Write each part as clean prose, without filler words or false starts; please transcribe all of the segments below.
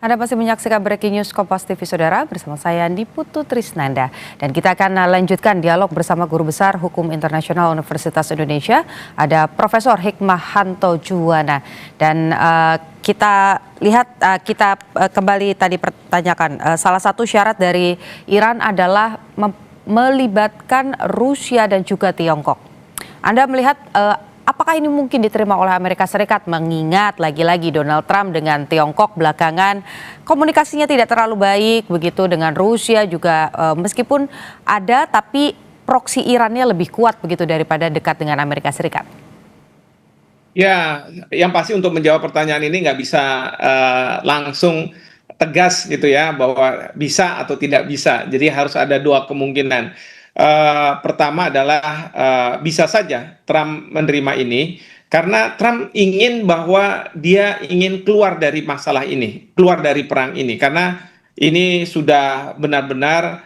Anda masih menyaksikan Breaking News Kompas TV, Saudara, bersama saya Andi Putu Trisnanda. Dan kita akan lanjutkan dialog bersama Guru Besar Hukum Internasional Universitas Indonesia, ada Profesor Hikmahanto Juwana. Dan kita lihat, kembali tadi pertanyakan, salah satu syarat dari Iran adalah melibatkan Rusia dan juga Tiongkok. Anda melihat apakah ini mungkin diterima oleh Amerika Serikat, mengingat lagi-lagi Donald Trump dengan Tiongkok belakangan komunikasinya tidak terlalu baik begitu, dengan Rusia juga meskipun ada tapi proksi Irannya lebih kuat begitu daripada dekat dengan Amerika Serikat? Ya, yang pasti untuk menjawab pertanyaan ini nggak bisa langsung tegas gitu ya, bahwa bisa atau tidak bisa. Jadi harus ada dua kemungkinan. Pertama adalah bisa saja Trump menerima ini karena Trump ingin bahwa dia ingin keluar dari masalah ini, keluar dari perang ini, karena ini sudah benar-benar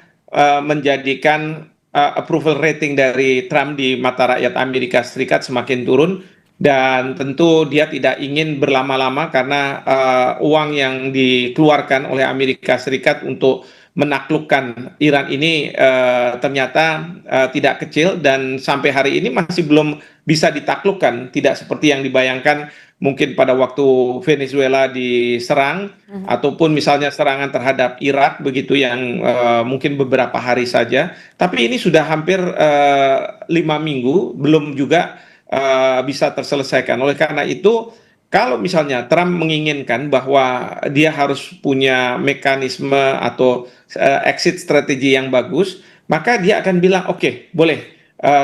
menjadikan approval rating dari Trump di mata rakyat Amerika Serikat semakin turun. Dan tentu dia tidak ingin berlama-lama karena uang yang dikeluarkan oleh Amerika Serikat untuk menaklukkan Iran ini ternyata tidak kecil, dan sampai hari ini masih belum bisa ditaklukkan. Tidak seperti yang dibayangkan mungkin pada waktu Venezuela diserang, ataupun misalnya serangan terhadap Irak begitu yang mungkin beberapa hari saja. Tapi ini sudah hampir 5 minggu belum juga bisa terselesaikan. Oleh karena itu, kalau misalnya Trump menginginkan bahwa dia harus punya mekanisme atau exit strategi yang bagus, maka dia akan bilang oke, boleh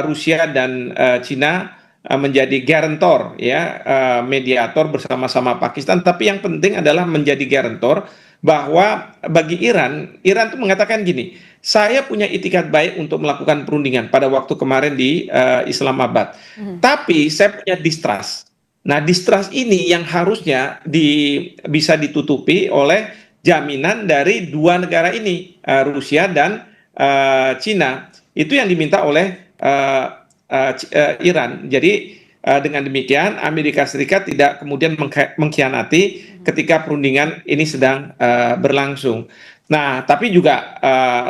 Rusia dan Cina menjadi guarantor, ya, mediator bersama-sama Pakistan. Tapi yang penting adalah menjadi guarantor bahwa bagi Iran tuh mengatakan gini, saya punya itikat baik untuk melakukan perundingan pada waktu kemarin di Islamabad, tapi saya punya distrust. Nah, distrust ini yang harusnya bisa ditutupi oleh jaminan dari dua negara ini, Rusia dan Cina. Itu yang diminta oleh Iran. Jadi dengan demikian Amerika Serikat tidak kemudian mengkhianati ketika perundingan ini sedang berlangsung. Nah, tapi juga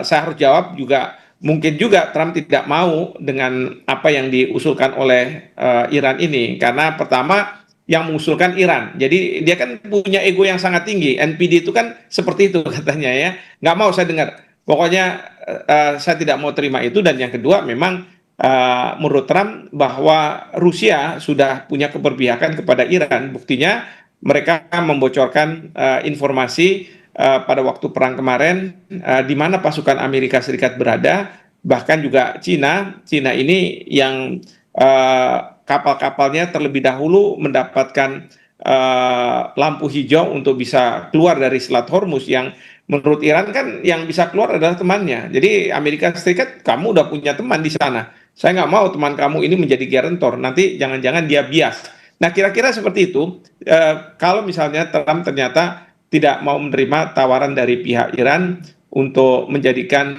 saya harus jawab juga, mungkin juga Trump tidak mau dengan apa yang diusulkan oleh Iran ini, karena pertama yang mengusulkan Iran, jadi dia kan punya ego yang sangat tinggi. NPD itu kan seperti itu katanya, ya, nggak mau saya dengar. Pokoknya saya tidak mau terima itu. Dan yang kedua, memang menurut Trump bahwa Rusia sudah punya keberpihakan kepada Iran. Buktinya mereka membocorkan informasi pada waktu perang kemarin di mana pasukan Amerika Serikat berada. Bahkan juga Cina ini yang kapal-kapalnya terlebih dahulu mendapatkan lampu hijau untuk bisa keluar dari Selat Hormuz, yang menurut Iran kan yang bisa keluar adalah temannya. Jadi Amerika Serikat, kamu udah punya teman di sana, saya nggak mau teman kamu ini menjadi guarantor, nanti jangan-jangan dia bias. Nah, kira-kira seperti itu. Kalau misalnya Trump ternyata tidak mau menerima tawaran dari pihak Iran untuk menjadikan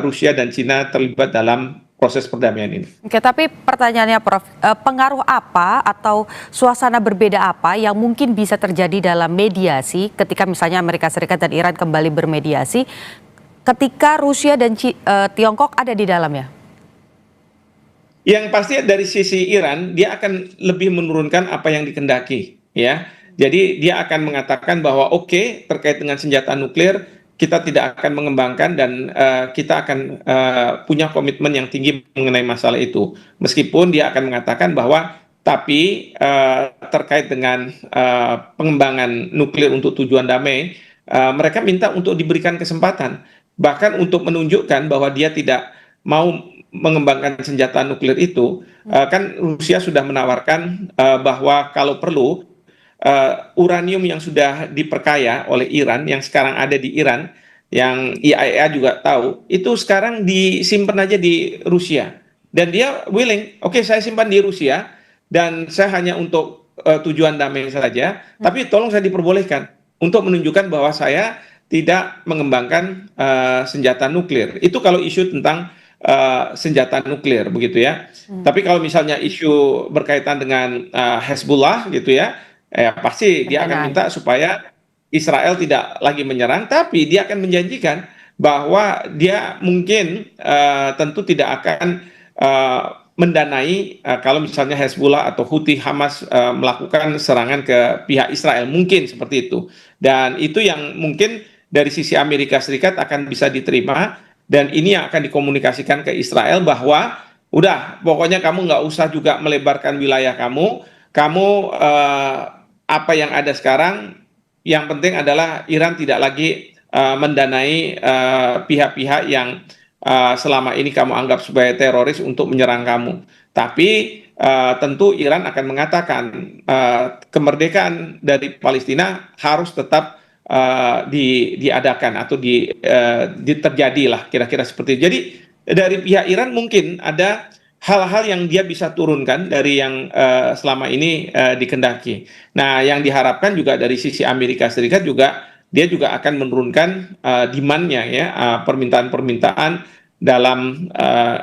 Rusia dan Cina terlibat dalam proses perdamaian ini. Oke, tapi pertanyaannya, Prof, pengaruh apa atau suasana berbeda apa yang mungkin bisa terjadi dalam mediasi ketika misalnya Amerika Serikat dan Iran kembali bermediasi ketika Rusia dan Tiongkok ada di dalamnya? Yang pasti dari sisi Iran, dia akan lebih menurunkan apa yang dikehendaki, ya. Jadi dia akan mengatakan bahwa oke, terkait dengan senjata nuklir kita tidak akan mengembangkan, dan kita akan punya komitmen yang tinggi mengenai masalah itu. Meskipun dia akan mengatakan bahwa tapi terkait dengan pengembangan nuklir untuk tujuan damai, mereka minta untuk diberikan kesempatan, bahkan untuk menunjukkan bahwa dia tidak mau mengembangkan senjata nuklir itu. Kan Rusia sudah menawarkan bahwa kalau perlu uranium yang sudah diperkaya oleh Iran, yang sekarang ada di Iran, yang IAEA juga tahu, itu sekarang disimpan aja di Rusia. Dan dia willing, oke, saya simpan di Rusia, dan saya hanya untuk tujuan damai saja, tapi tolong saya diperbolehkan untuk menunjukkan bahwa saya tidak mengembangkan senjata nuklir. Itu kalau isu tentang senjata nuklir, begitu ya. Tapi kalau misalnya isu berkaitan dengan Hezbollah gitu ya, pasti dia akan minta supaya Israel tidak lagi menyerang, tapi dia akan menjanjikan bahwa dia mungkin tentu tidak akan eh, mendanai kalau misalnya Hezbollah atau Houthi Hamas melakukan serangan ke pihak Israel, mungkin seperti itu. Dan itu yang mungkin dari sisi Amerika Serikat akan bisa diterima, dan ini yang akan dikomunikasikan ke Israel bahwa udah pokoknya kamu nggak usah juga melebarkan wilayah kamu apa yang ada sekarang, yang penting adalah Iran tidak lagi mendanai pihak-pihak yang selama ini kamu anggap sebagai teroris untuk menyerang kamu. Tapi tentu Iran akan mengatakan kemerdekaan dari Palestina harus tetap diadakan atau terjadilah kira-kira seperti itu. Jadi dari pihak Iran mungkin ada hal-hal yang dia bisa turunkan dari yang selama ini dikendaki. Nah, yang diharapkan juga dari sisi Amerika Serikat juga dia juga akan menurunkan demand-nya ya, permintaan-permintaan dalam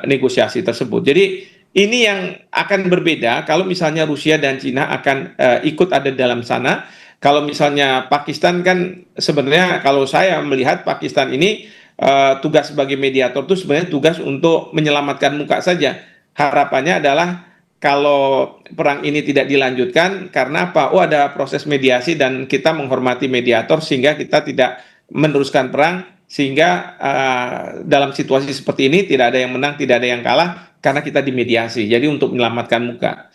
negosiasi tersebut. Jadi ini yang akan berbeda kalau misalnya Rusia dan Cina akan ikut ada dalam sana. Kalau misalnya Pakistan kan sebenarnya kalau saya melihat Pakistan ini tugas sebagai mediator itu sebenarnya tugas untuk menyelamatkan muka saja. Harapannya adalah kalau perang ini tidak dilanjutkan karena apa? Oh, ada proses mediasi dan kita menghormati mediator sehingga kita tidak meneruskan perang, sehingga dalam situasi seperti ini tidak ada yang menang, tidak ada yang kalah karena kita dimediasi. Jadi untuk menyelamatkan muka.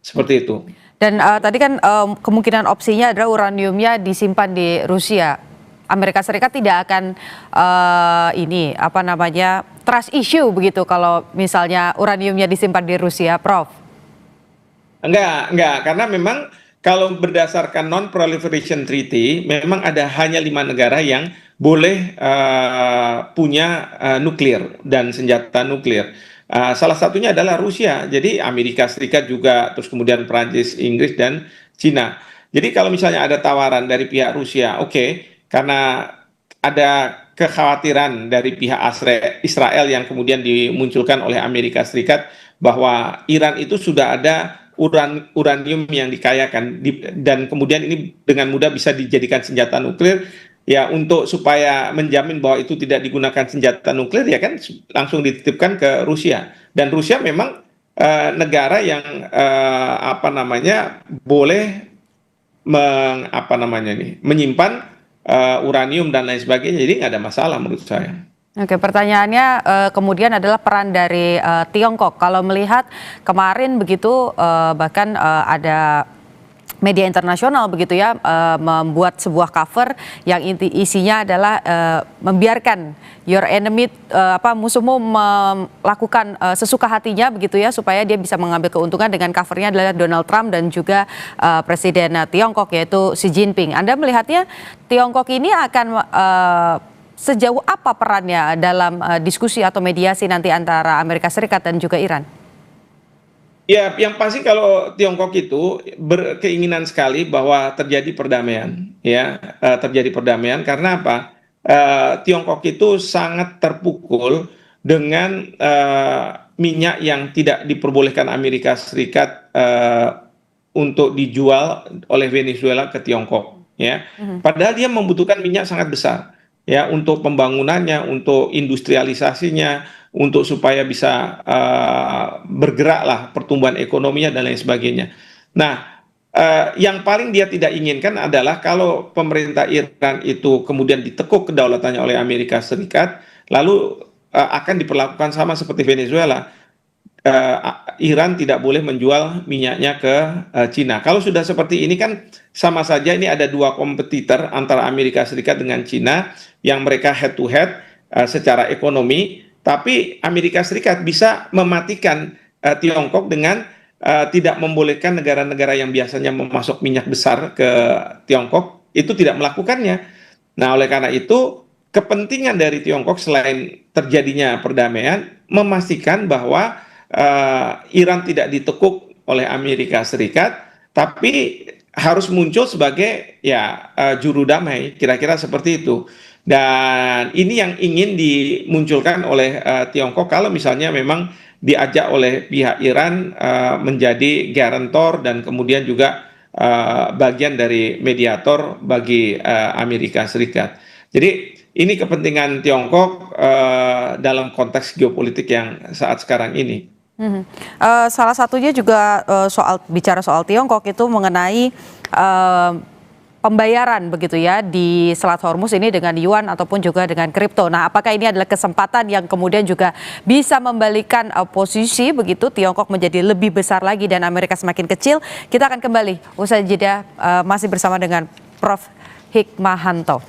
Seperti itu. Dan tadi kan kemungkinan opsinya adalah uraniumnya disimpan di Rusia. Amerika Serikat tidak akan trust issue begitu kalau misalnya uraniumnya disimpan di Rusia, Prof. Enggak, karena memang kalau berdasarkan Non-Proliferation Treaty, memang ada hanya 5 negara yang boleh punya nuklir dan senjata nuklir. Salah satunya adalah Rusia, jadi Amerika Serikat juga, terus kemudian Prancis, Inggris, dan Cina. Jadi kalau misalnya ada tawaran dari pihak Rusia, oke, karena ada kekhawatiran dari pihak Israel yang kemudian dimunculkan oleh Amerika Serikat bahwa Iran itu sudah ada uranium yang dikayakan dan kemudian ini dengan mudah bisa dijadikan senjata nuklir. Ya, untuk supaya menjamin bahwa itu tidak digunakan senjata nuklir, ya kan langsung dititipkan ke Rusia. Dan Rusia memang negara yang boleh menyimpan uranium dan lain sebagainya. Jadi nggak ada masalah menurut saya. Oke, pertanyaannya kemudian adalah peran dari Tiongkok. Kalau melihat kemarin begitu bahkan ada media internasional begitu ya membuat sebuah cover yang isinya adalah membiarkan your enemy musuhmu melakukan sesuka hatinya begitu ya supaya dia bisa mengambil keuntungan. Dengan covernya adalah Donald Trump dan juga Presiden Tiongkok yaitu Xi Jinping. Anda melihatnya Tiongkok ini akan sejauh apa perannya dalam diskusi atau mediasi nanti antara Amerika Serikat dan juga Iran? Ya, yang pasti kalau Tiongkok itu berkeinginan sekali bahwa terjadi perdamaian, ya, terjadi perdamaian karena apa? Tiongkok itu sangat terpukul dengan minyak yang tidak diperbolehkan Amerika Serikat untuk dijual oleh Venezuela ke Tiongkok, ya. Padahal dia membutuhkan minyak sangat besar, ya, untuk pembangunannya, untuk industrialisasinya, untuk supaya bisa bergeraklah pertumbuhan ekonominya dan lain sebagainya. Nah, yang paling dia tidak inginkan adalah kalau pemerintah Iran itu kemudian ditekuk kedaulatannya oleh Amerika Serikat, lalu akan diperlakukan sama seperti Venezuela. Iran tidak boleh menjual minyaknya ke Cina. Kalau sudah seperti ini kan sama saja ini ada dua kompetitor antara Amerika Serikat dengan Cina yang mereka head to head secara ekonomi. Tapi Amerika Serikat bisa mematikan Tiongkok dengan tidak membolehkan negara-negara yang biasanya memasok minyak besar ke Tiongkok itu tidak melakukannya. Nah, oleh karena itu kepentingan dari Tiongkok selain terjadinya perdamaian memastikan bahwa Iran tidak ditekuk oleh Amerika Serikat, tapi harus muncul sebagai juru damai, kira-kira seperti itu. Dan ini yang ingin dimunculkan oleh Tiongkok kalau misalnya memang diajak oleh pihak Iran menjadi garantor dan kemudian juga bagian dari mediator bagi Amerika Serikat. Jadi ini kepentingan Tiongkok dalam konteks geopolitik yang saat sekarang ini. Mhm. Salah satunya juga bicara soal Tiongkok itu mengenai pembayaran begitu ya di Selat Hormuz ini dengan yuan ataupun juga dengan kripto. Nah, apakah ini adalah kesempatan yang kemudian juga bisa membalikan posisi begitu Tiongkok menjadi lebih besar lagi dan Amerika semakin kecil? Kita akan kembali usai jeda, masih bersama dengan Prof. Hikmahanto.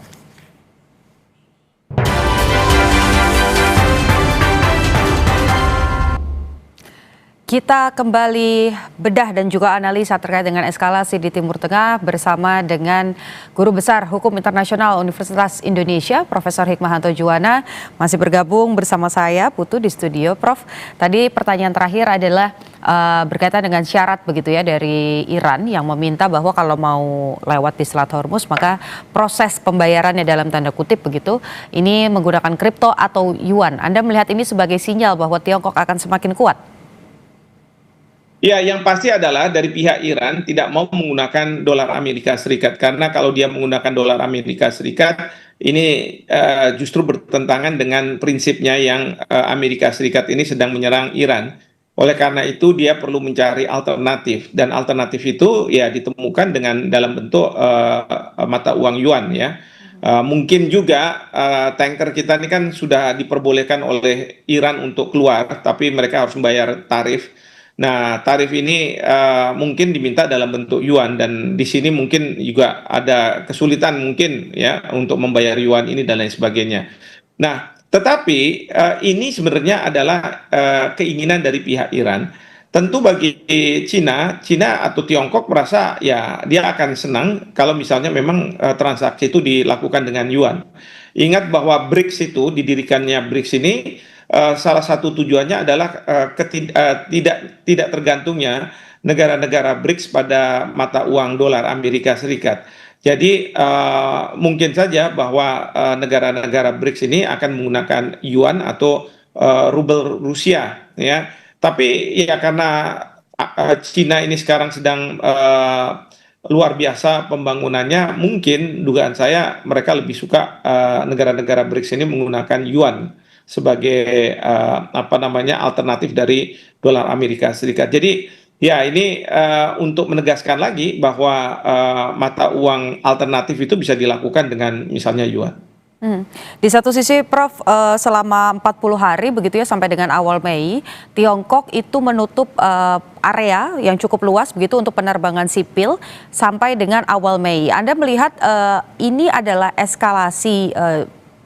Kita kembali bedah dan juga analisa terkait dengan eskalasi di Timur Tengah bersama dengan Guru Besar Hukum Internasional Universitas Indonesia, Profesor Hikmahanto Juwana, masih bergabung bersama saya, Putu, di studio. Prof, tadi pertanyaan terakhir adalah berkaitan dengan syarat begitu ya dari Iran yang meminta bahwa kalau mau lewat di Selat Hormuz maka proses pembayarannya dalam tanda kutip begitu, ini menggunakan kripto atau yuan. Anda melihat ini sebagai sinyal bahwa Tiongkok akan semakin kuat? Ya, yang pasti adalah dari pihak Iran tidak mau menggunakan dolar Amerika Serikat, karena kalau dia menggunakan dolar Amerika Serikat ini justru bertentangan dengan prinsipnya yang Amerika Serikat ini sedang menyerang Iran. Oleh karena itu dia perlu mencari alternatif, dan alternatif itu ya ditemukan dengan dalam bentuk mata uang yuan ya. Mungkin juga tanker kita ini kan sudah diperbolehkan oleh Iran untuk keluar, tapi mereka harus membayar tarif. Nah, tarif ini mungkin diminta dalam bentuk yuan, dan di sini mungkin juga ada kesulitan mungkin ya untuk membayar yuan ini dan lain sebagainya. Nah, tetapi ini sebenarnya adalah keinginan dari pihak Iran. Tentu bagi Cina atau Tiongkok merasa ya dia akan senang kalau misalnya memang transaksi itu dilakukan dengan yuan. Ingat bahwa BRICS itu, didirikannya BRICS ini salah satu tujuannya adalah tidak tergantungnya negara-negara BRICS pada mata uang dolar Amerika Serikat. Jadi mungkin saja bahwa negara-negara BRICS ini akan menggunakan yuan atau rubel Rusia, ya. Tapi ya karena Cina ini sekarang sedang luar biasa pembangunannya, mungkin dugaan saya mereka lebih suka negara-negara BRICS ini menggunakan yuan sebagai apa namanya alternatif dari dolar Amerika Serikat. Jadi ya ini untuk menegaskan lagi bahwa mata uang alternatif itu bisa dilakukan dengan misalnya yuan. Di satu sisi Prof, selama 40 hari begitu ya sampai dengan awal Mei, Tiongkok itu menutup area yang cukup luas begitu untuk penerbangan sipil sampai dengan awal Mei. Anda melihat ini adalah eskalasi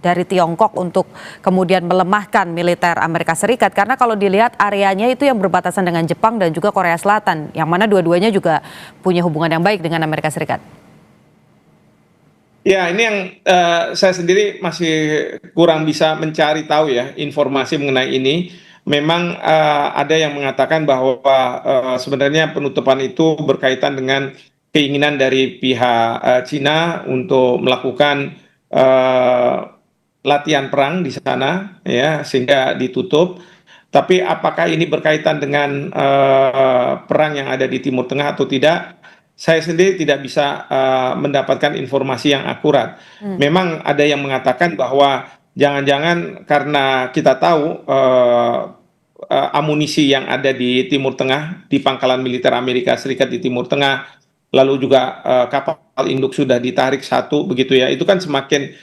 dari Tiongkok untuk kemudian melemahkan militer Amerika Serikat, karena kalau dilihat areanya itu yang berbatasan dengan Jepang dan juga Korea Selatan, yang mana dua-duanya juga punya hubungan yang baik dengan Amerika Serikat. Ya, ini yang saya sendiri masih kurang bisa mencari tahu ya informasi mengenai ini. Memang ada yang mengatakan bahwa sebenarnya penutupan itu berkaitan dengan keinginan dari pihak Cina untuk melakukan latihan perang di sana, ya, sehingga ditutup. Tapi apakah ini berkaitan dengan perang yang ada di Timur Tengah atau tidak? Saya sendiri tidak bisa mendapatkan informasi yang akurat. Memang ada yang mengatakan bahwa jangan-jangan karena kita tahu amunisi yang ada di Timur Tengah, di pangkalan militer Amerika Serikat di Timur Tengah, lalu juga kapal induk sudah ditarik satu, begitu ya. Itu kan semakin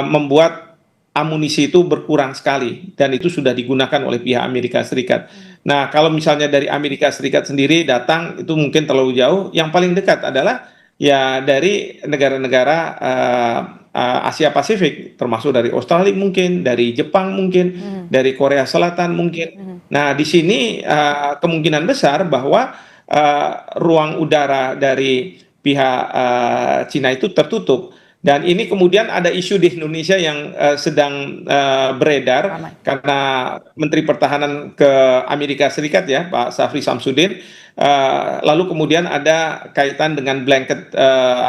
membuat amunisi itu berkurang sekali, dan itu sudah digunakan oleh pihak Amerika Serikat. Nah, kalau misalnya dari Amerika Serikat sendiri datang, itu mungkin terlalu jauh. Yang paling dekat adalah ya dari negara-negara Asia Pasifik, termasuk dari Australia mungkin, dari Jepang mungkin, dari Korea Selatan mungkin. Nah, di sini kemungkinan besar bahwa ruang udara dari pihak Cina itu tertutup. Dan ini kemudian ada isu di Indonesia yang sedang beredar karena Menteri Pertahanan ke Amerika Serikat ya, Pak Safri Samsudin. Lalu kemudian ada kaitan dengan blanket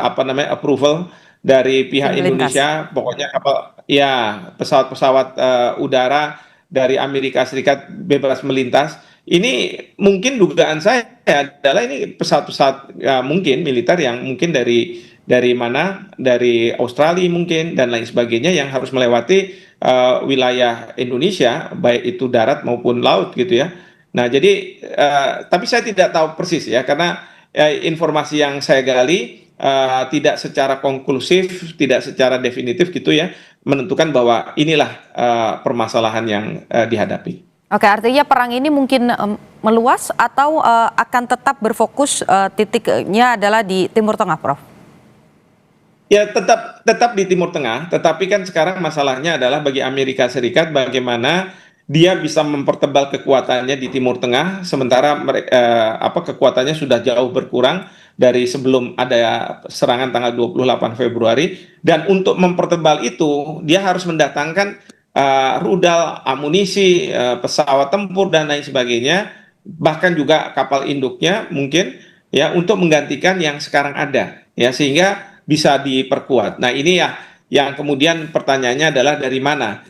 apa namanya approval dari pihak Indonesia, pokoknya kapal ya pesawat-pesawat udara dari Amerika Serikat bebas melintas. Ini mungkin dugaan saya adalah ini pesawat-pesawat mungkin militer yang mungkin dari mana, dari Australia mungkin dan lain sebagainya yang harus melewati wilayah Indonesia, baik itu darat maupun laut gitu ya. Nah, jadi tapi saya tidak tahu persis ya, karena informasi yang saya gali tidak secara konklusif, tidak secara definitif gitu ya, menentukan bahwa inilah permasalahan yang dihadapi. Oke, artinya perang ini mungkin meluas atau akan tetap berfokus titiknya adalah di Timur Tengah, Prof? Ya, tetap di Timur Tengah, tetapi kan sekarang masalahnya adalah bagi Amerika Serikat bagaimana dia bisa mempertebal kekuatannya di Timur Tengah, sementara kekuatannya sudah jauh berkurang dari sebelum ada serangan tanggal 28 Februari, dan untuk mempertebal itu dia harus mendatangkan rudal, amunisi, pesawat tempur dan lain sebagainya, bahkan juga kapal induknya mungkin ya untuk menggantikan yang sekarang ada ya, sehingga bisa diperkuat. Nah, ini ya yang kemudian pertanyaannya adalah dari mana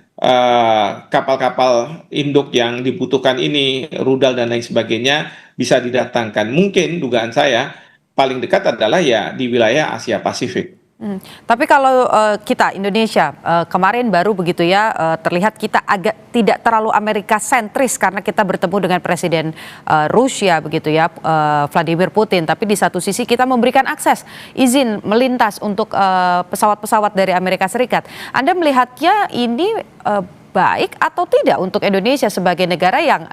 kapal-kapal induk yang dibutuhkan ini, rudal dan lain sebagainya bisa didatangkan. Mungkin dugaan saya paling dekat adalah ya di wilayah Asia Pasifik. Tapi kalau kita Indonesia kemarin baru begitu ya terlihat kita agak tidak terlalu Amerika sentris karena kita bertemu dengan Presiden Rusia begitu ya, Vladimir Putin. Tapi di satu sisi kita memberikan akses izin melintas untuk pesawat-pesawat dari Amerika Serikat. Anda melihatnya ini baik atau tidak untuk Indonesia sebagai negara yang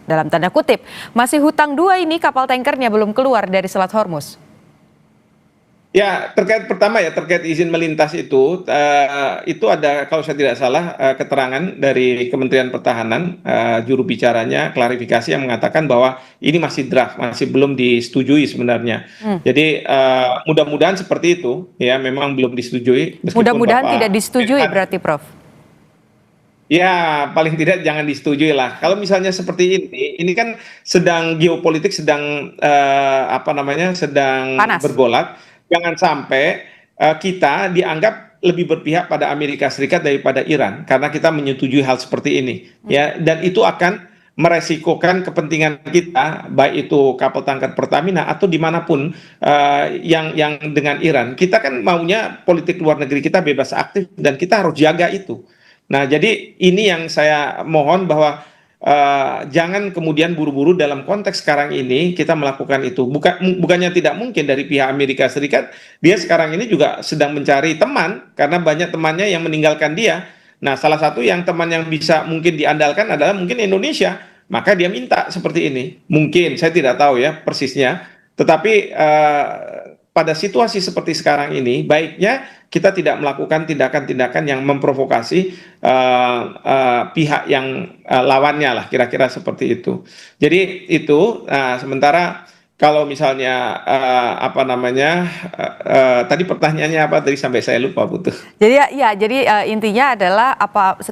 dalam tanda kutip masih hutang dua ini, kapal tankernya belum keluar dari Selat Hormuz? Ya, terkait izin melintas itu ada kalau saya tidak salah keterangan dari Kementerian Pertahanan, juru bicaranya klarifikasi yang mengatakan bahwa ini masih draft, masih belum disetujui sebenarnya. Jadi mudah-mudahan seperti itu ya, memang belum disetujui. Mudah-mudahan tidak disetujui berarti, Prof. Ya, paling tidak jangan disetujui lah. Kalau misalnya seperti ini kan sedang geopolitik sedang sedang Panas. bergolak. Jangan sampai kita dianggap lebih berpihak pada Amerika Serikat daripada Iran karena kita menyetujui hal seperti ini, ya. Dan itu akan meresikokan kepentingan kita, baik itu kapal tanker Pertamina atau dimanapun yang dengan Iran. Kita kan maunya politik luar negeri kita bebas aktif dan kita harus jaga itu. Nah, jadi ini yang saya mohon bahwa jangan kemudian buru-buru dalam konteks sekarang ini kita melakukan itu. Bukannya tidak mungkin dari pihak Amerika Serikat, dia sekarang ini juga sedang mencari teman karena banyak temannya yang meninggalkan dia. Nah, salah satu yang teman yang bisa mungkin diandalkan adalah mungkin Indonesia. Maka dia minta seperti ini. Mungkin, saya tidak tahu ya persisnya. Tetapi pada situasi seperti sekarang ini, baiknya kita tidak melakukan tindakan-tindakan yang memprovokasi pihak yang lawannya lah, kira-kira seperti itu. Jadi itu, sementara kalau misalnya tadi pertanyaannya apa tadi sampai saya lupa, Putu. Jadi intinya adalah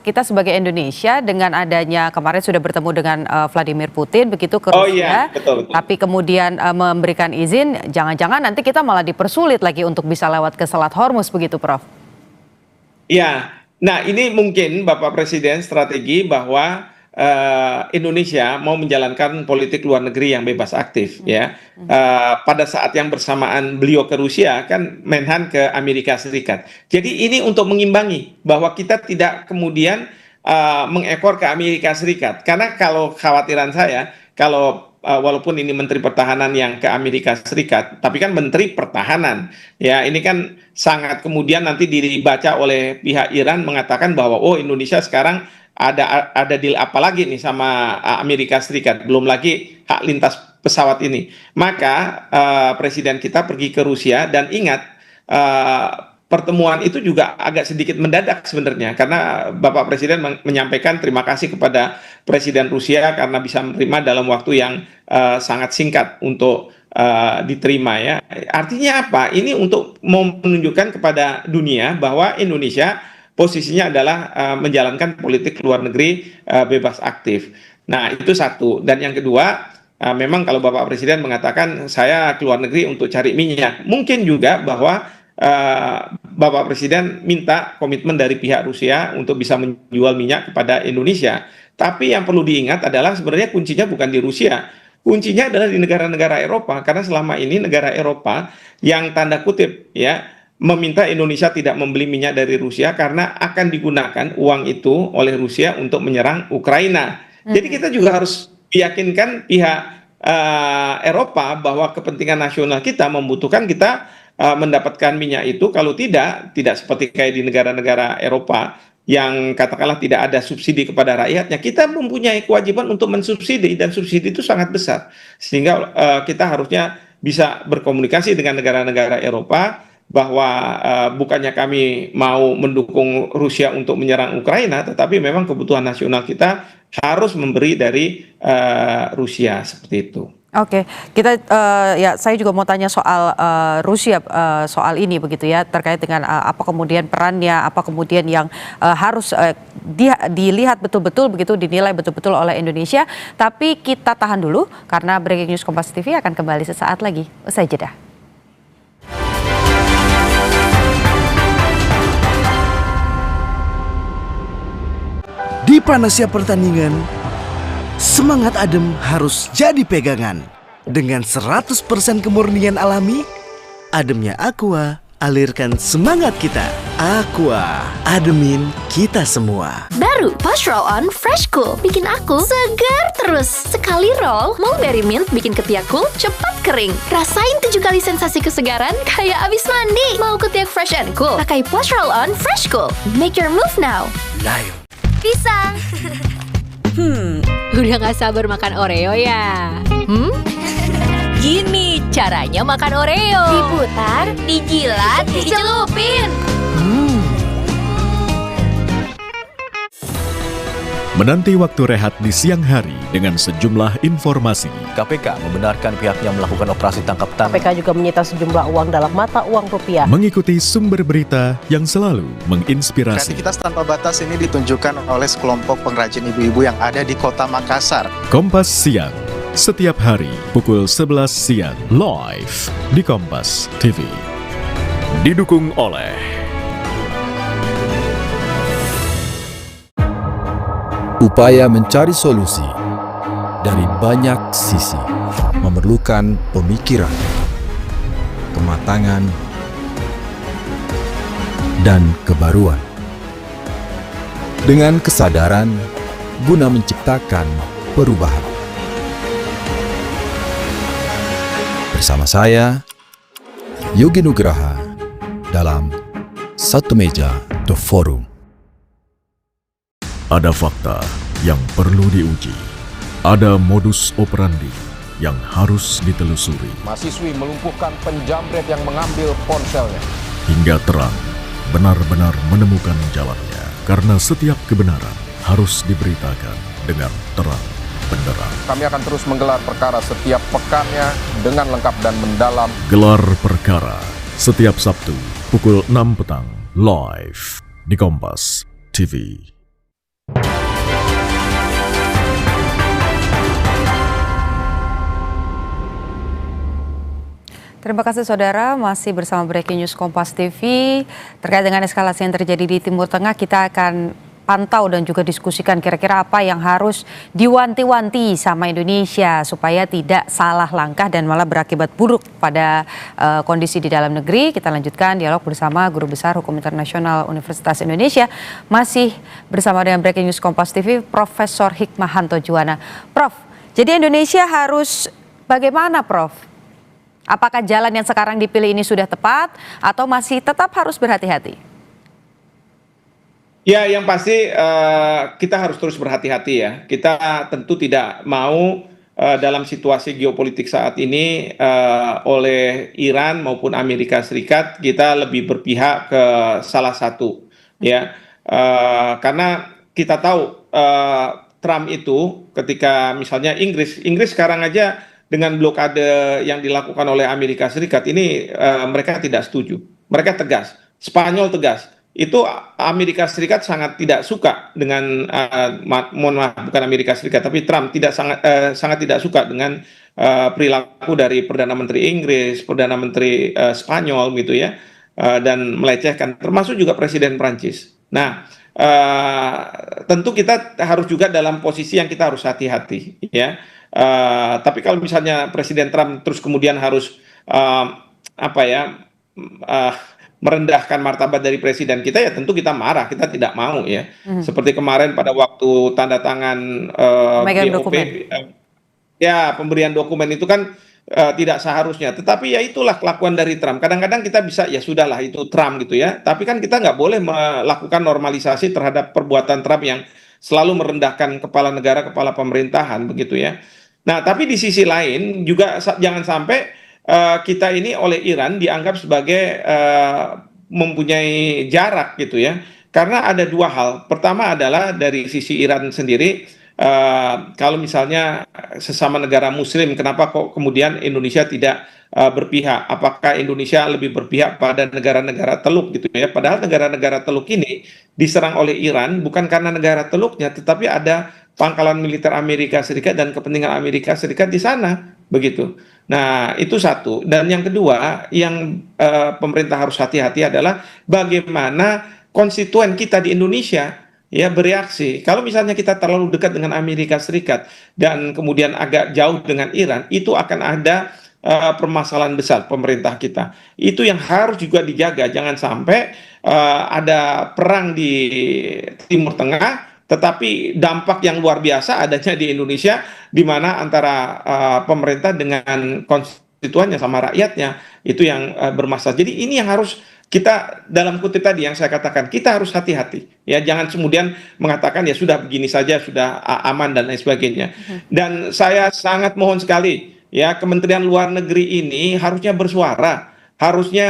kita sebagai Indonesia dengan adanya kemarin sudah bertemu dengan Vladimir Putin begitu ke Rusia, iya, betul. Tapi kemudian memberikan izin, jangan-jangan nanti kita malah dipersulit lagi untuk bisa lewat ke Selat Hormuz begitu, Prof? Iya, nah ini mungkin Bapak Presiden strategi bahwa Indonesia mau menjalankan politik luar negeri yang bebas aktif ya. Pada saat yang bersamaan beliau ke Rusia kan Menhan ke Amerika Serikat. Jadi ini untuk mengimbangi bahwa kita tidak kemudian mengekor ke Amerika Serikat. Karena kalau khawatiran saya, kalau walaupun ini Menteri Pertahanan yang ke Amerika Serikat, tapi kan Menteri Pertahanan ya, ini kan sangat kemudian nanti dibaca oleh pihak Iran mengatakan bahwa oh Indonesia sekarang ada deal apa lagi nih sama Amerika Serikat, belum lagi hak lintas pesawat ini. Maka presiden kita pergi ke Rusia dan ingat pertemuan itu juga agak sedikit mendadak sebenarnya karena Bapak Presiden menyampaikan terima kasih kepada Presiden Rusia karena bisa menerima dalam waktu yang sangat singkat untuk diterima ya. Artinya apa? Ini untuk mau menunjukkan kepada dunia bahwa Indonesia posisinya adalah menjalankan politik luar negeri bebas aktif. Nah, itu satu. Dan yang kedua, memang kalau Bapak Presiden mengatakan saya keluar negeri untuk cari minyak, mungkin juga bahwa Bapak Presiden minta komitmen dari pihak Rusia untuk bisa menjual minyak kepada Indonesia. Tapi yang perlu diingat adalah sebenarnya kuncinya bukan di Rusia. kuncinya adalah di negara-negara Eropa, karena selama ini negara Eropa yang tanda kutip ya meminta Indonesia tidak membeli minyak dari Rusia karena akan digunakan uang itu oleh Rusia untuk menyerang Ukraina. Jadi kita juga harus meyakinkan pihak Eropa bahwa kepentingan nasional kita membutuhkan kita mendapatkan minyak itu. Kalau tidak seperti kayak di negara-negara Eropa yang katakanlah tidak ada subsidi kepada rakyatnya, kita mempunyai kewajiban untuk mensubsidi, dan subsidi itu sangat besar. Sehingga kita harusnya bisa berkomunikasi dengan negara-negara Eropa bahwa bukannya kami mau mendukung Rusia untuk menyerang Ukraina, tetapi memang kebutuhan nasional kita harus memberi dari Rusia, seperti itu. Oke, kita ya saya juga mau tanya soal Rusia soal ini begitu ya, terkait dengan apa kemudian perannya, apa kemudian yang harus dilihat betul-betul begitu, dinilai betul-betul oleh Indonesia. Tapi kita tahan dulu karena Breaking News Kompas TV akan kembali sesaat lagi. Usai jeda. Di panasnya pertandingan, semangat adem harus jadi pegangan. Dengan 100% kemurnian alami, ademnya Aqua alirkan semangat kita. Aqua, ademin kita semua. Baru Posh Roll On Fresh Cool bikin aku segar terus. Sekali roll, Mulberry Mint bikin ketiak cool cepat kering. Rasain 7 kali sensasi kesegaran kayak abis mandi. Mau ketiak fresh and cool? Pakai Posh Roll On Fresh Cool. Make your move now. Live. Pisang. Udah gak sabar makan Oreo ya? Gini caranya makan Oreo. Diputar, dijilat, dicelupin. Menanti waktu rehat di siang hari dengan sejumlah informasi. KPK membenarkan pihaknya melakukan operasi tangkap tangan. KPK juga menyita sejumlah uang dalam mata uang rupiah. Mengikuti sumber berita yang selalu menginspirasi. Kreativitas tanpa batas ini ditunjukkan oleh sekelompok pengrajin ibu-ibu yang ada di kota Makassar. Kompas Siang, setiap hari pukul 11 siang, live di Kompas TV. Didukung oleh upaya mencari solusi dari banyak sisi memerlukan pemikiran, kematangan, dan kebaruan. Dengan kesadaran guna menciptakan perubahan. Bersama saya, Yogi Nugraha, dalam Satu Meja The Forum. ada fakta yang perlu diuji, ada modus operandi yang harus ditelusuri. Mahasiswi melumpuhkan penjamret yang mengambil ponselnya. Hingga terang, benar-benar menemukan jalannya. Karena setiap kebenaran harus diberitakan dengan terang benderang. Kami akan terus menggelar perkara setiap pekannya dengan lengkap dan mendalam. Gelar perkara setiap Sabtu pukul 6 petang live di Kompas TV. Terima kasih saudara, masih bersama Breaking News Kompas TV. Terkait dengan eskalasi yang terjadi di Timur Tengah, kita akan pantau dan juga diskusikan kira-kira apa yang harus diwanti-wanti sama Indonesia supaya tidak salah langkah dan malah berakibat buruk pada kondisi di dalam negeri. Kita lanjutkan dialog bersama Guru Besar Hukum Internasional Universitas Indonesia. Masih bersama dengan Breaking News Kompas TV, Profesor Hikmahanto Juwana. Prof, jadi Indonesia harus bagaimana, Prof? Apakah jalan yang sekarang dipilih ini sudah tepat atau masih tetap harus berhati-hati? Ya, yang pasti kita harus terus berhati-hati ya. Kita tentu tidak mau dalam situasi geopolitik saat ini oleh Iran maupun Amerika Serikat kita lebih berpihak ke salah satu ya. Karena kita tahu Trump itu ketika misalnya Inggris sekarang aja dengan blokade yang dilakukan oleh Amerika Serikat ini mereka tidak setuju. Mereka tegas. Spanyol tegas. Itu Amerika Serikat sangat tidak suka dengan mohon maaf bukan Amerika Serikat tapi Trump sangat tidak suka dengan perilaku dari Perdana Menteri Inggris, Perdana Menteri Spanyol gitu ya, dan melecehkan termasuk juga Presiden Prancis. Nah, tentu kita harus juga dalam posisi yang kita harus hati-hati ya. Tapi kalau misalnya Presiden Trump terus kemudian harus merendahkan martabat dari presiden kita, ya tentu kita marah, kita tidak mau ya. Seperti kemarin pada waktu tanda tangan BOP, ya pemberian dokumen itu kan tidak seharusnya. Tetapi ya itulah kelakuan dari Trump. Kadang-kadang kita bisa ya sudahlah itu Trump gitu ya. Tapi kan kita nggak boleh melakukan normalisasi terhadap perbuatan Trump yang selalu merendahkan kepala negara, kepala pemerintahan begitu ya. Nah, tapi di sisi lain juga jangan sampai kita ini oleh Iran dianggap sebagai mempunyai jarak gitu ya. Karena ada dua hal. Pertama adalah dari sisi Iran sendiri, kalau misalnya sesama negara Muslim, kenapa kok kemudian Indonesia tidak berpihak? Apakah Indonesia lebih berpihak pada negara-negara Teluk gitu ya? Padahal negara-negara Teluk ini diserang oleh Iran bukan karena negara Teluknya, tetapi ada pangkalan militer Amerika Serikat dan kepentingan Amerika Serikat di sana begitu. Nah, itu satu. Dan yang kedua, yang pemerintah harus hati-hati adalah bagaimana konstituen kita di Indonesia ya bereaksi. Kalau misalnya kita terlalu dekat dengan Amerika Serikat dan kemudian agak jauh dengan Iran, itu akan ada permasalahan besar pemerintah kita. Itu yang harus juga dijaga. Jangan sampai ada perang di Timur Tengah, tetapi dampak yang luar biasa adanya di Indonesia, di mana antara pemerintah dengan konstituennya sama rakyatnya itu yang bermasalah. Jadi ini yang harus kita, dalam kutip tadi yang saya katakan, kita harus hati-hati ya, jangan kemudian mengatakan ya sudah begini saja sudah aman dan lain sebagainya. Dan saya sangat mohon sekali ya, Kementerian Luar Negeri ini harusnya bersuara, harusnya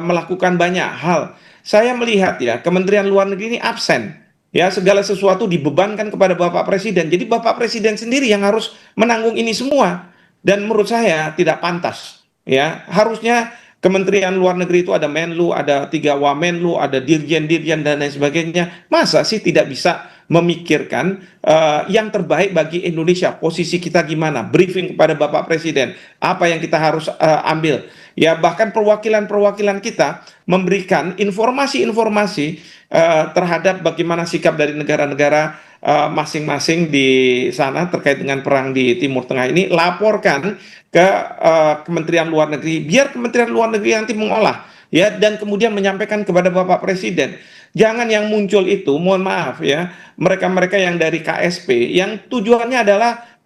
melakukan banyak hal. Saya melihat ya Kementerian Luar Negeri ini absen. Ya, segala sesuatu dibebankan kepada Bapak Presiden. Jadi Bapak Presiden sendiri yang harus menanggung ini semua. Dan menurut saya tidak pantas. Ya, harusnya Kementerian Luar Negeri itu ada Menlu, ada 3 Wamenlu, ada Dirjen-Dirjen dan lain sebagainya. Masa sih tidak bisa memikirkan yang terbaik bagi Indonesia? Posisi kita gimana? Briefing kepada Bapak Presiden. Apa yang kita harus ambil? Ya, bahkan perwakilan-perwakilan kita memberikan informasi-informasi terhadap bagaimana sikap dari negara-negara masing-masing di sana terkait dengan perang di Timur Tengah ini. Laporkan ke Kementerian Luar Negeri, biar Kementerian Luar Negeri nanti mengolah ya, dan kemudian menyampaikan kepada Bapak Presiden. Jangan yang muncul itu, mohon maaf ya, mereka-mereka yang dari KSP yang tujuannya adalah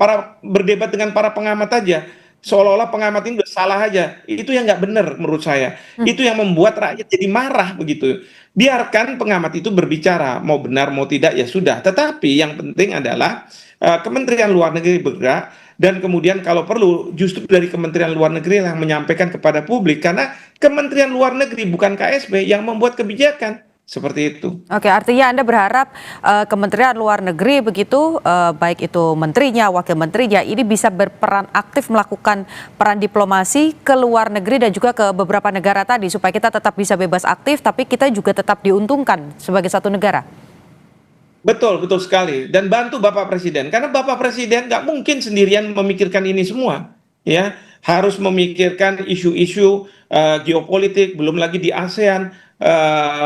berdebat dengan para pengamat aja, seolah-olah pengamat ini udah salah aja. Itu yang nggak benar menurut saya. Itu yang membuat rakyat jadi marah begitu. Biarkan pengamat itu berbicara, mau benar mau tidak ya sudah. Tetapi yang penting adalah Kementerian Luar Negeri bergerak, dan kemudian kalau perlu justru dari Kementerian Luar Negeri yang menyampaikan kepada publik, karena Kementerian Luar Negeri bukan KSP yang membuat kebijakan. Seperti itu. Oke, artinya Anda berharap Kementerian Luar Negeri begitu, baik itu menterinya, wakil menterinya, ini bisa berperan aktif melakukan peran diplomasi ke luar negeri dan juga ke beberapa negara tadi, supaya kita tetap bisa bebas aktif, tapi kita juga tetap diuntungkan sebagai satu negara. Betul, betul sekali. Dan bantu Bapak Presiden, karena Bapak Presiden nggak mungkin sendirian memikirkan ini semua. Ya, harus memikirkan isu-isu geopolitik, belum lagi di ASEAN,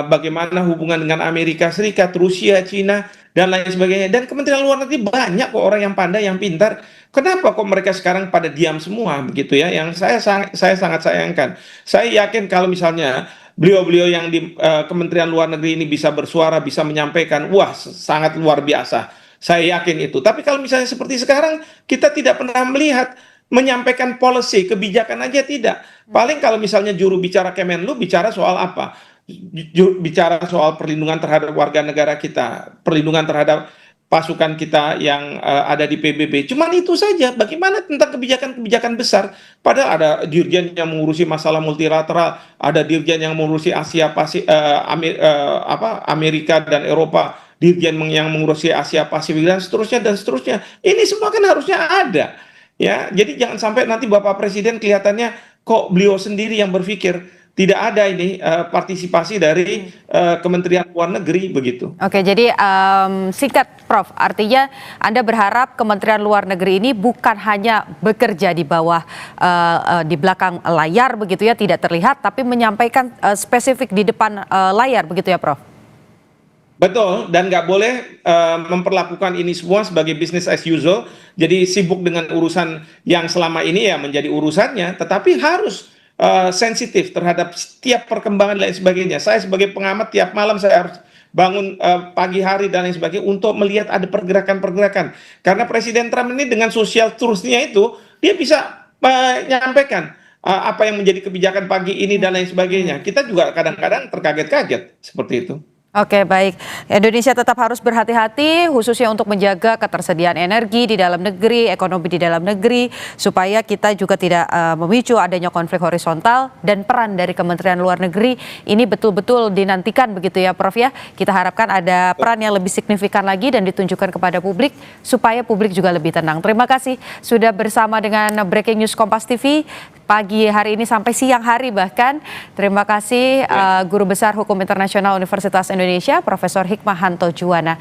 bagaimana hubungan dengan Amerika Serikat, Rusia, Cina, dan lain sebagainya. Dan Kementerian Luar Negeri banyak kok orang yang pandai, yang pintar. Kenapa kok mereka sekarang pada diam semua begitu ya? Yang saya sangat sayangkan. Saya yakin kalau misalnya beliau-beliau yang di Kementerian Luar Negeri ini bisa bersuara, bisa menyampaikan, wah sangat luar biasa. Saya yakin itu. Tapi kalau misalnya seperti sekarang, kita tidak pernah melihat menyampaikan policy, kebijakan aja tidak. Paling kalau misalnya juru bicara Kemenlu bicara soal apa? Bicara soal perlindungan terhadap warga negara kita, perlindungan terhadap pasukan kita yang ada di PBB. Cuman itu saja. Bagaimana tentang kebijakan-kebijakan besar? Padahal ada dirjen yang mengurusi masalah multilateral, ada dirjen yang mengurusi Asia Pasifik, Amerika dan Eropa, dirjen yang mengurusi Asia Pasifik dan seterusnya dan seterusnya. Ini semua kan harusnya ada. Ya, jadi jangan sampai nanti Bapak Presiden kelihatannya kok beliau sendiri yang berpikir. Tidak ada ini partisipasi dari Kementerian Luar Negeri begitu. Oke, jadi singkat Prof, artinya Anda berharap Kementerian Luar Negeri ini bukan hanya bekerja di bawah, di belakang layar begitu ya, tidak terlihat, tapi menyampaikan spesifik di depan layar begitu ya Prof? Betul, dan nggak boleh memperlakukan ini semua sebagai business as usual. Jadi sibuk dengan urusan yang selama ini ya menjadi urusannya, tetapi harus sensitif terhadap setiap perkembangan dan lain sebagainya. Saya sebagai pengamat tiap malam saya harus bangun pagi hari dan lain sebagainya untuk melihat ada pergerakan-pergerakan. Karena Presiden Trump ini dengan social truth-nya itu dia bisa menyampaikan apa yang menjadi kebijakan pagi ini dan lain sebagainya. Kita juga kadang-kadang terkaget-kaget seperti itu. Oke, baik. Indonesia tetap harus berhati-hati khususnya untuk menjaga ketersediaan energi di dalam negeri, ekonomi di dalam negeri, supaya kita juga tidak memicu adanya konflik horizontal, dan peran dari Kementerian Luar Negeri ini betul-betul dinantikan begitu ya Prof ya. Kita harapkan ada peran yang lebih signifikan lagi dan ditunjukkan kepada publik supaya publik juga lebih tenang. Terima kasih sudah bersama dengan Breaking News Kompas TV pagi hari ini sampai siang hari bahkan. Terima kasih Guru Besar Hukum Internasional Universitas Indonesia Profesor Hikmahanto Juwana.